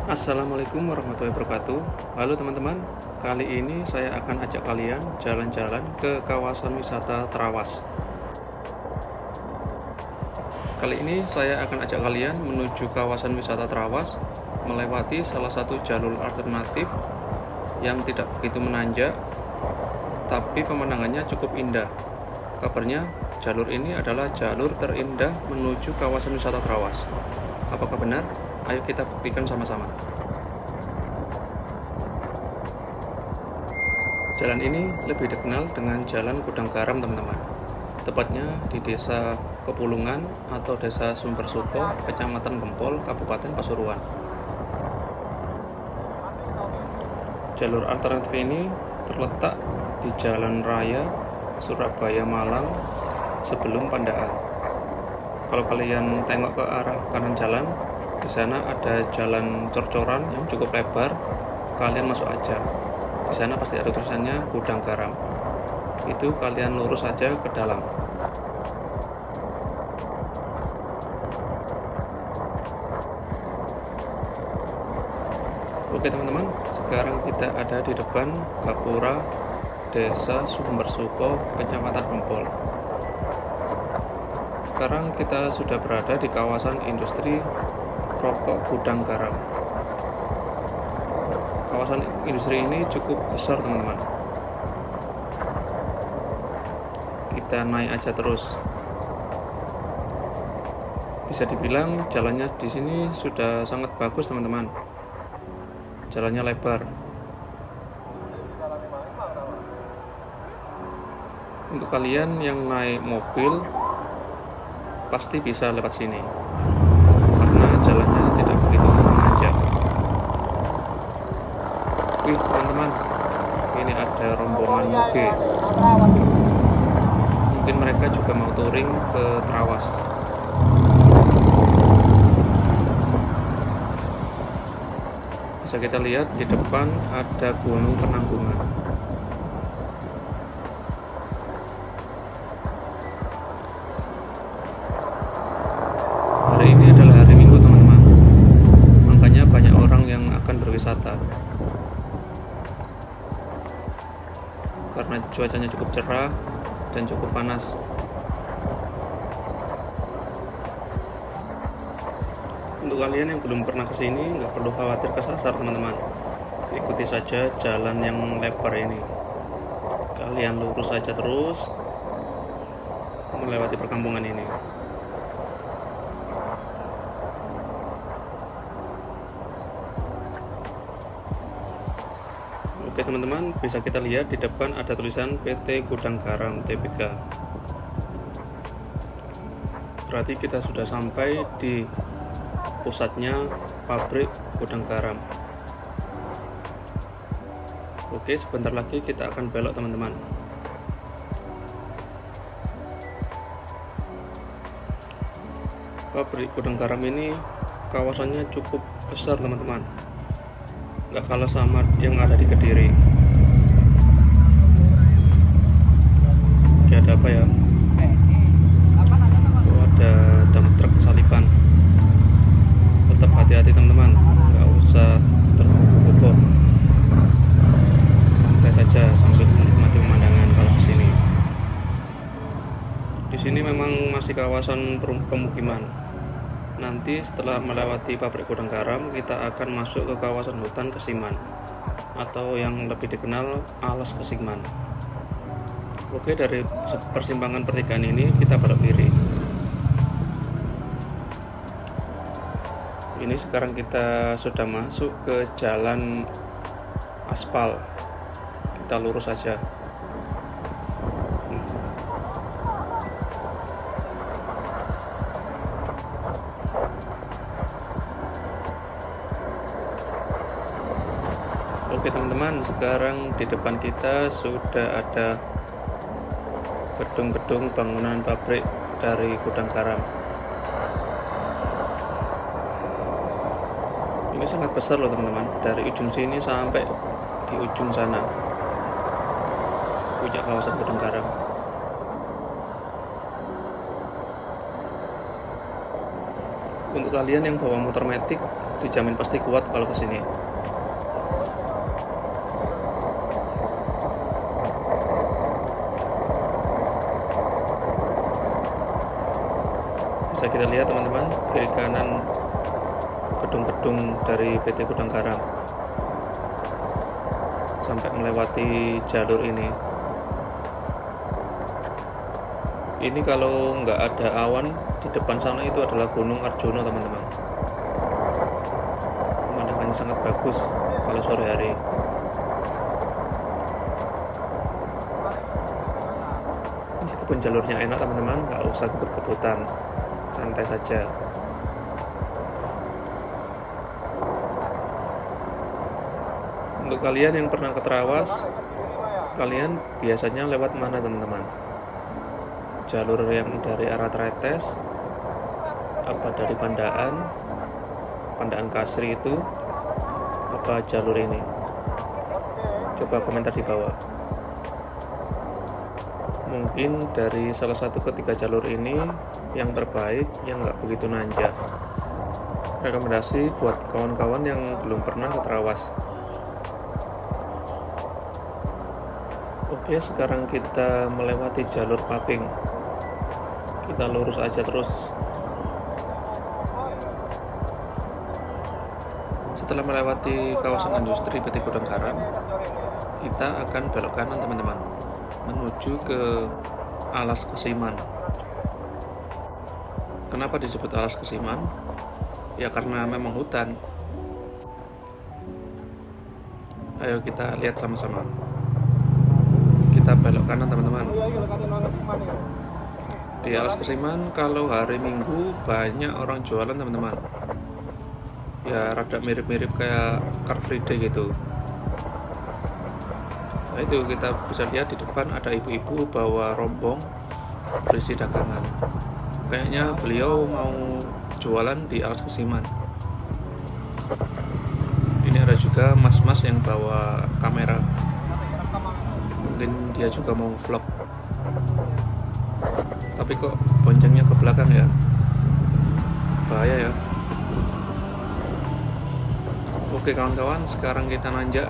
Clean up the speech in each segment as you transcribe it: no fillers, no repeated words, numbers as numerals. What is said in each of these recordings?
Assalamualaikum warahmatullahi wabarakatuh. Halo teman-teman, kali ini saya akan ajak kalian jalan-jalan ke kawasan wisata Trawas. Kali ini saya akan ajak kalian menuju kawasan wisata Trawas, melewati salah satu jalur alternatif yang tidak begitu menanjak, tapi pemandangannya cukup indah. Kabarnya jalur ini adalah jalur terindah menuju kawasan wisata Trawas. Apakah benar? Ayo kita buktikan sama-sama. Jalan ini lebih dikenal dengan Jalan Gudang Garam, teman-teman. Tepatnya di Desa Kepulungan atau Desa Sumbersuko, Kecamatan Gempol, Kabupaten Pasuruan. Jalur alternatif ini terletak di Jalan Raya Surabaya Malang sebelum Pandaan. Kalau kalian tengok ke arah kanan jalan, di sana ada jalan cor-coran yang cukup lebar. Kalian masuk aja. Di sana pasti ada tulisannya Gudang Garam. Itu kalian lurus saja ke dalam. Oke teman-teman, sekarang kita ada di depan Gapura Desa Sumbersuko, Kecamatan Gempol. Sekarang kita sudah berada di kawasan industri rokok Gudang Garam. Kawasan industri ini cukup besar, teman-teman. Kita naik aja terus. Bisa dibilang jalannya di sini sudah sangat bagus, teman-teman. Jalannya lebar. Untuk kalian yang naik mobil pasti bisa lewat sini. Jalannya tidak begitu menanjak. Wih teman-teman, ini ada rombongan moge. Mungkin mereka juga mau touring ke Trawas. Bisa kita lihat di depan ada Gunung Penanggungan. Hari ini adalah hari Minggu, teman-teman. Makanya banyak orang yang akan berwisata. Karena cuacanya cukup cerah dan cukup panas. Untuk kalian yang belum pernah kesini, nggak perlu khawatir kesasar, teman-teman. Ikuti saja jalan yang lebar ini. Kalian lurus saja terus melewati perkampungan ini. Oke teman-teman, bisa kita lihat di depan ada tulisan PT Gudang Garam Tbk. Berarti kita sudah sampai di pusatnya pabrik Gudang Garam. Oke, sebentar lagi kita akan belok, teman-teman. Pabrik Gudang Garam ini kawasannya cukup besar, teman-teman. Nggak kalah sama yang ada di Kediri. Oke, ada apa ya? Oh, ada dump truk saliban. Tetap hati-hati, teman-teman, nggak usah tergopoh. Santai saja sambil menikmati pemandangan kalau di sini. Di sini memang masih kawasan pemukiman. Nanti setelah melewati pabrik Gudang Garam, kita akan masuk ke kawasan hutan Kesiman atau yang lebih dikenal Alas Kesiman. Oke, dari persimpangan pertigaan ini kita belok kiri. Ini sekarang kita sudah masuk ke jalan aspal. Kita lurus saja. Oke teman-teman, sekarang di depan kita sudah ada gedung-gedung bangunan pabrik dari Gudang Garam. Ini sangat besar loh teman-teman, dari ujung sini sampai di ujung sana punya kawasan Gudang Garam. Untuk kalian yang bawa motor metik, dijamin pasti kuat kalau kesini. Bisa kita lihat teman-teman, kiri kanan gedung-gedung dari PT Gudang Garam sampai melewati jalur ini. Ini kalau nggak ada awan, di depan sana itu adalah Gunung Arjuna teman-teman. Pemandangannya sangat bagus kalau sore hari. Meskipun jalurnya enak teman-teman, nggak usah kebut-kebutan, santai saja. Untuk kalian yang pernah ke Trawas, kalian biasanya lewat mana teman-teman? Jalur yang dari arah Tretes, apa dari Pandaan Kasri itu, apa jalur ini? Coba komentar di bawah. Mungkin dari salah satu ketiga jalur ini yang terbaik, yang nggak begitu nanjak. Rekomendasi buat kawan-kawan yang belum pernah ke Trawas. Oke, sekarang kita melewati jalur Paping. Kita lurus aja terus. Setelah melewati kawasan industri PT Gudang Garam, kita akan belok kanan teman-teman, menuju ke Alas Kesiman. Kenapa disebut Alas Kesiman? Ya karena memang hutan. Ayo kita lihat sama-sama. Kita belok kanan teman-teman. Di Alas Kesiman kalau hari Minggu banyak orang jualan teman-teman. Ya rada mirip-mirip kayak Car Free Day gitu. Nah itu kita bisa lihat di depan ada ibu-ibu bawa rombong berisi dagangan. Kayaknya beliau mau jualan di Alas Kesiman. Ini ada juga mas-mas yang bawa kamera. Mungkin dia juga mau vlog. Tapi kok boncengnya ke belakang ya? Bahaya ya. Oke kawan-kawan, sekarang kita nanjak.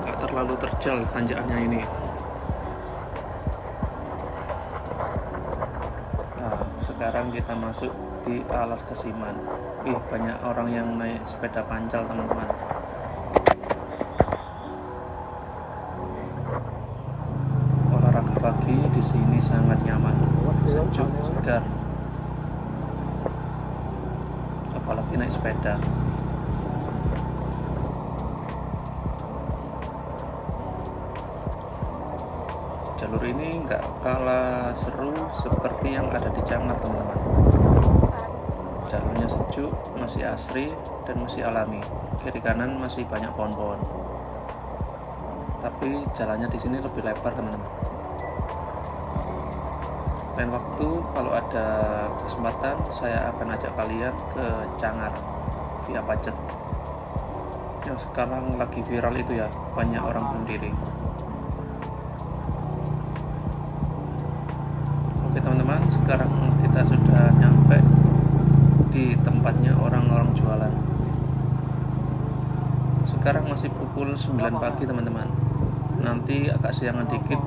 Nggak terlalu terjal tanjakannya ini. Nah, sekarang kita masuk di Alas Kesiman. Banyak orang yang naik sepeda pancal teman-teman. Olahraga pagi di sini sangat nyaman, sejuk, segar. Apalagi naik sepeda. Jalur ini nggak kalah seru seperti yang ada di Cangar teman-teman. Jalurnya sejuk, masih asri dan masih alami. Kiri kanan masih banyak pohon-pohon. Tapi jalannya di sini lebih lebar teman-teman. Lain waktu kalau ada kesempatan saya akan ajak kalian ke Cangar via Pacet. Yang sekarang lagi viral itu ya, banyak orang bunuh diri. Oke teman-teman, sekarang kita sudah nyampe di tempatnya orang-orang jualan. Sekarang masih pukul 9 pagi teman-teman. Nanti agak siangan dikit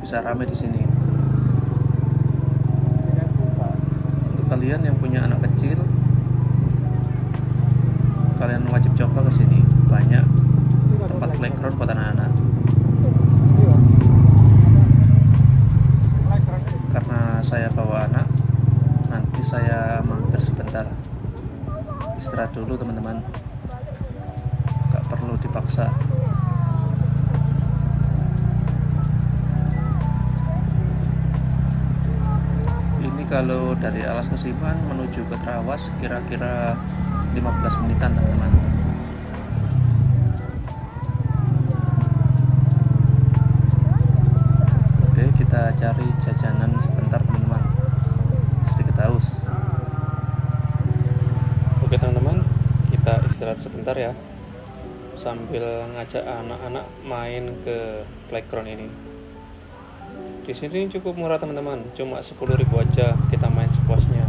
bisa rame di sini. Kalian yang punya anak kecil, kalian wajib coba ke sini. Banyak tempat playground buat anak-anak. Karena saya bawa anak, nanti saya mampir sebentar. Istirahat dulu teman-teman. Gak perlu dipaksa. Kalau dari Alas Kesiman menuju ke Trawas kira-kira 15 menitan teman-teman. Oke, kita cari jajanan sebentar teman-teman, sedikit haus. Oke teman-teman, kita istirahat sebentar ya, sambil ngajak anak-anak main ke playground ini. Di sini cukup murah teman-teman, cuma 10.000 aja, kita main sepuasnya.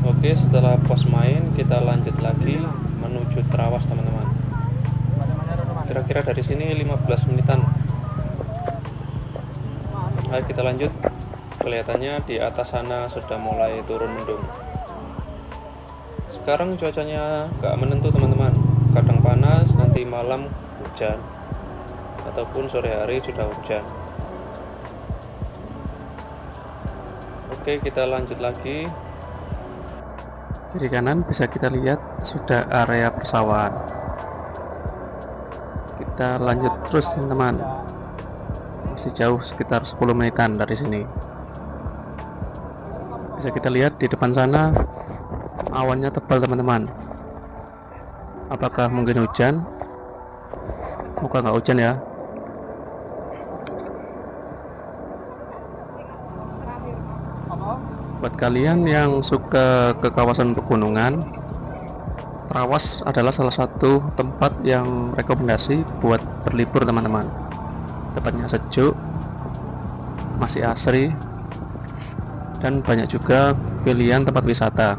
Oke, setelah pos main kita lanjut lagi menuju Trawas teman-teman. Kira-kira dari sini 15 menitan. Ayo kita lanjut. Kelihatannya di atas sana sudah mulai turun mendung. Sekarang cuacanya gak menentu teman-teman, kadang panas, nanti malam hujan, ataupun sore hari sudah hujan. Oke, kita lanjut lagi. Kiri kanan bisa kita lihat sudah area persawahan. Kita lanjut terus teman-teman, masih jauh sekitar 10 menitan dari sini. Bisa kita lihat di depan sana awannya tebal teman-teman. Apakah mungkin hujan? Moga nggak hujan ya. Buat kalian yang suka ke kawasan pegunungan, Trawas adalah salah satu tempat yang rekomendasi buat berlibur teman-teman. Tempatnya sejuk, masih asri, dan banyak juga pilihan tempat wisata.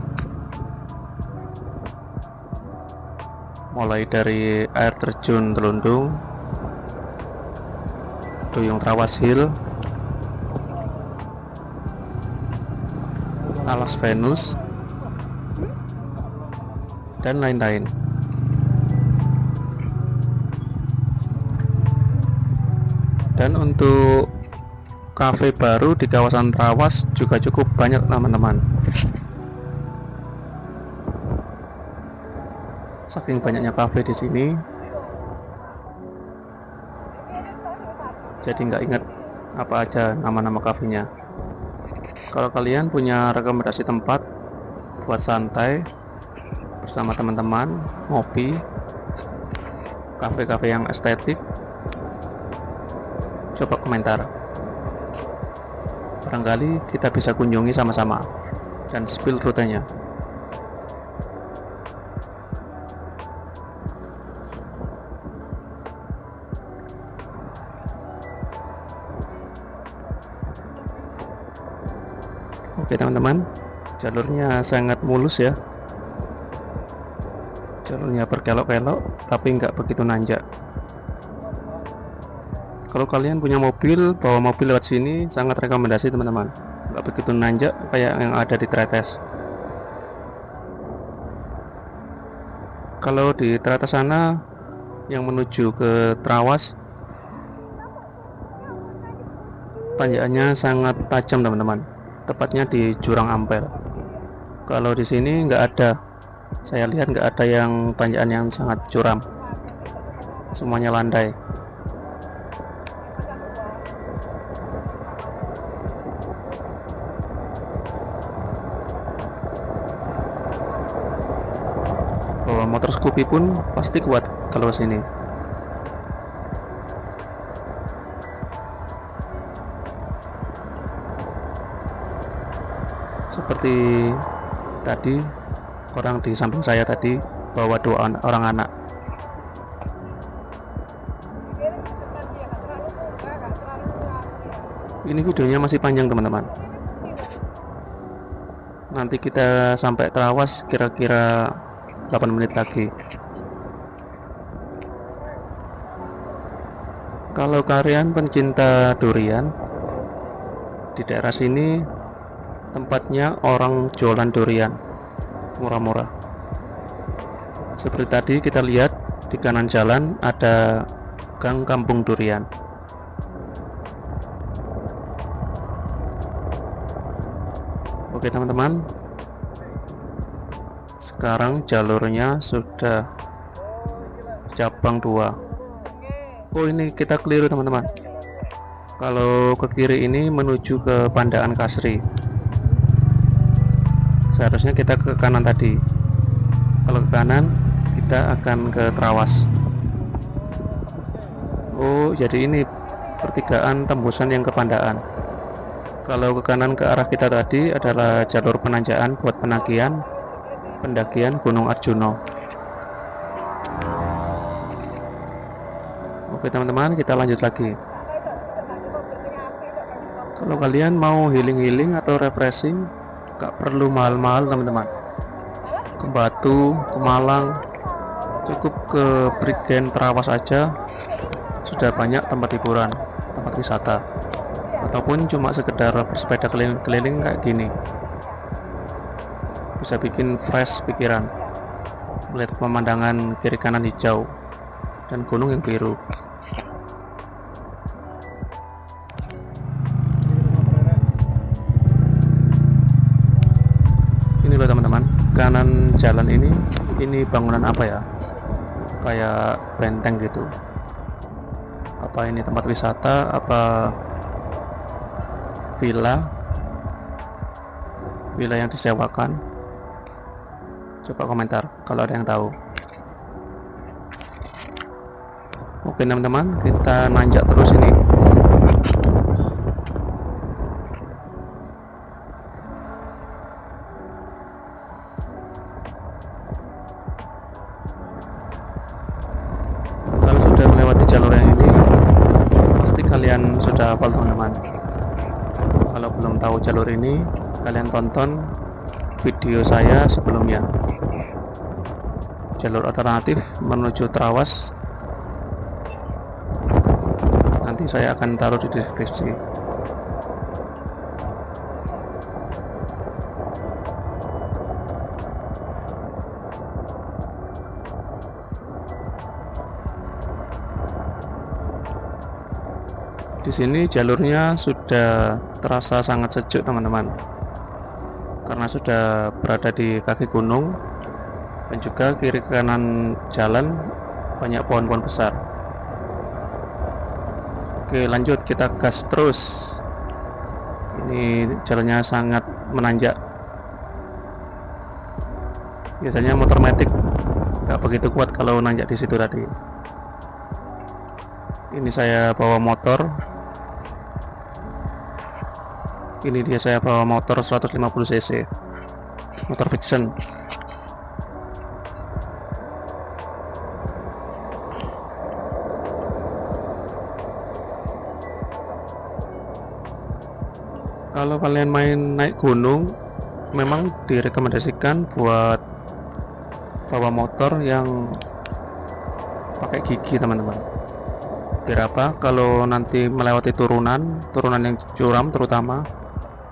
Mulai dari air terjun Telundung, Duyung Trawas Hill, Alas Venus, dan lain-lain. Dan untuk kafe baru di kawasan Trawas juga cukup banyak teman-teman. Saking banyaknya kafe di sini, jadi nggak ingat apa aja nama-nama kafenya. Kalau kalian punya rekomendasi tempat buat santai bersama teman-teman, ngopi, kafe-kafe yang estetik, coba komentar. Barangkali kita bisa kunjungi sama-sama dan spill rutenya. Oke teman-teman, jalurnya sangat mulus ya. Jalurnya berkelok-kelok tapi nggak begitu nanjak. Kalau kalian punya mobil, bawa mobil lewat sini sangat rekomendasi teman-teman. Nggak begitu nanjak kayak yang ada di Tretes. Kalau di Tretes sana yang menuju ke Trawas, tanjakannya sangat tajam teman-teman. Tepatnya di Jurang Ampel. Kalau di sini nggak ada, saya lihat nggak ada yang tanjakan yang sangat curam, semuanya landai. Bawa motor Scoopy pun pasti kuat kalau sini. Seperti tadi, orang di samping saya tadi bawa dua orang anak. Ini videonya masih panjang teman-teman. Nanti kita sampai Trawas kira-kira 8 menit lagi. Kalau kalian pencinta durian, di daerah sini tempatnya orang jualan durian murah-murah. Seperti tadi kita lihat di kanan jalan ada gang kampung durian. Oke teman-teman, sekarang jalurnya sudah cabang 2. Oh ini kita keliru teman-teman. Kalau ke kiri ini menuju ke Pandaan Kasri, seharusnya kita ke kanan tadi. Kalau ke kanan kita akan ke Trawas. Oh jadi ini pertigaan tembusan yang ke Pandaan. Kalau ke kanan ke arah kita tadi adalah jalur penanjakan buat pendakian Gunung Arjuno. Oke teman-teman, kita lanjut lagi. Kalau kalian mau healing atau refreshing, gak perlu mahal-mahal teman-teman. Ke Batu, ke Malang, cukup ke Prigen Trawas aja sudah banyak tempat hiburan, tempat wisata, ataupun cuma sekedar bersepeda keliling-keliling kayak gini, bisa bikin fresh pikiran, melihat pemandangan kiri kanan hijau dan gunung yang biru. Ini loh teman-teman, kanan jalan ini bangunan apa ya, kayak benteng gitu. Apa ini tempat wisata, apa villa yang disewakan? Coba komentar kalau ada yang tahu. Oke teman-teman, kita nanjak terus ini. Kalau sudah melewati jalur yang ini, pasti kalian sudah hafal teman-teman. Kalau belum tahu jalur ini, kalian tonton video saya sebelumnya. Jalur alternatif menuju Trawas, nanti saya akan taruh di deskripsi. Di sini jalurnya sudah terasa sangat sejuk teman-teman, karena sudah berada di kaki gunung, dan juga kiri kanan jalan banyak pohon-pohon besar. Oke lanjut, kita gas terus. Ini jalannya sangat menanjak. Biasanya motor matic gak begitu kuat kalau nanjak di situ tadi. Ini saya bawa motor. Ini dia, saya bawa motor 150 cc, motor fiction. Kalau kalian main naik gunung, memang direkomendasikan buat bawa motor yang pakai gigi teman-teman. Biar apa? Kalau nanti melewati turunan yang curam terutama,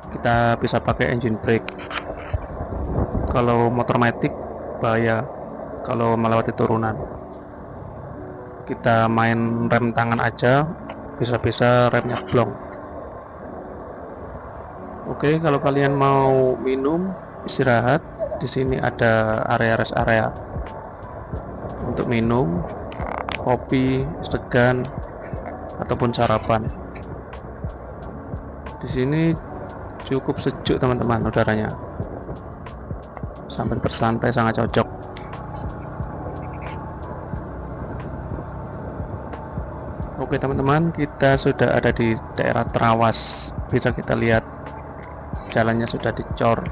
kita bisa pakai engine brake. Kalau motor matic bahaya kalau melewati turunan. Kita main rem tangan aja, bisa-bisa remnya blong. Oke, kalau kalian mau minum, istirahat, di sini ada rest area untuk minum, kopi, segan, ataupun sarapan. Di sini cukup sejuk teman-teman udaranya, sambil bersantai sangat cocok. Oke teman-teman, kita sudah ada di daerah Trawas. Bisa kita lihat jalannya sudah dicor.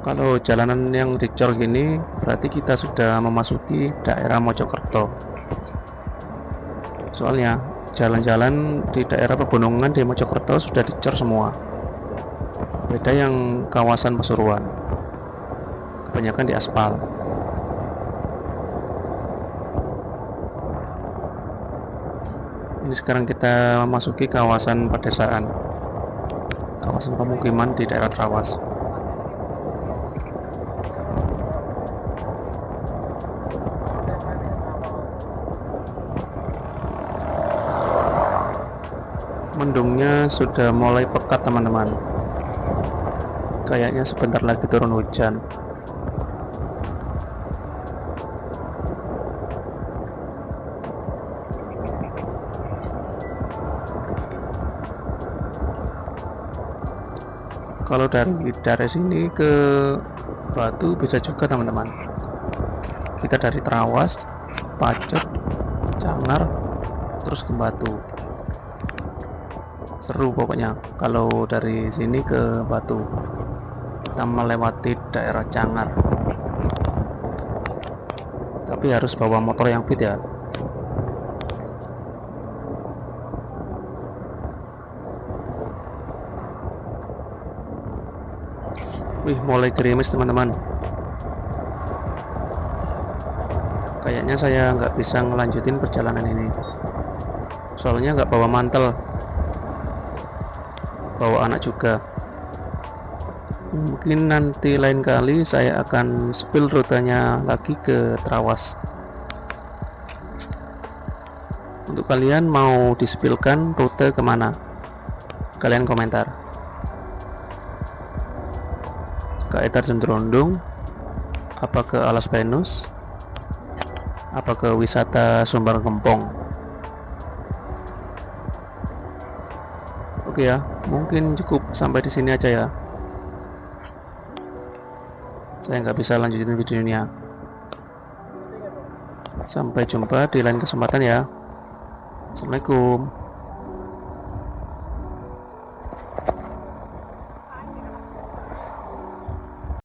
Kalau jalanan yang dicor gini, berarti kita sudah memasuki daerah Mojokerto. Soalnya jalan-jalan di daerah pegunungan di Mojokerto sudah dicor semua. Beda yang kawasan Pasuruan, kebanyakan di aspal. Ini sekarang kita memasuki kawasan pedesaan, kawasan pemukiman di daerah Trawas. Mendungnya sudah mulai pekat teman-teman. Kayaknya sebentar lagi turun hujan. Kalau dari sini ke Batu bisa juga teman-teman. Kita dari Trawas, Pacet, Cangar, terus ke Batu. Seru pokoknya kalau dari sini ke Batu. Kita melewati daerah Cangar, tapi harus bawa motor yang fit ya. Wih, mulai gerimis teman-teman. Kayaknya saya nggak bisa ngelanjutin perjalanan ini, soalnya nggak bawa mantel, bawa anak juga. Mungkin nanti lain kali saya akan spill rutenya lagi ke Trawas. Untuk kalian mau dispilkan rute kemana? Kalian komentar. Ke Ekar Cenderondong, apa ke Alas Venus, apa ke wisata Sumber Gempong. Oke ya, mungkin cukup sampai di sini aja ya. Saya nggak bisa lanjutin videonya. Sampai jumpa di lain kesempatan ya. Assalamualaikum.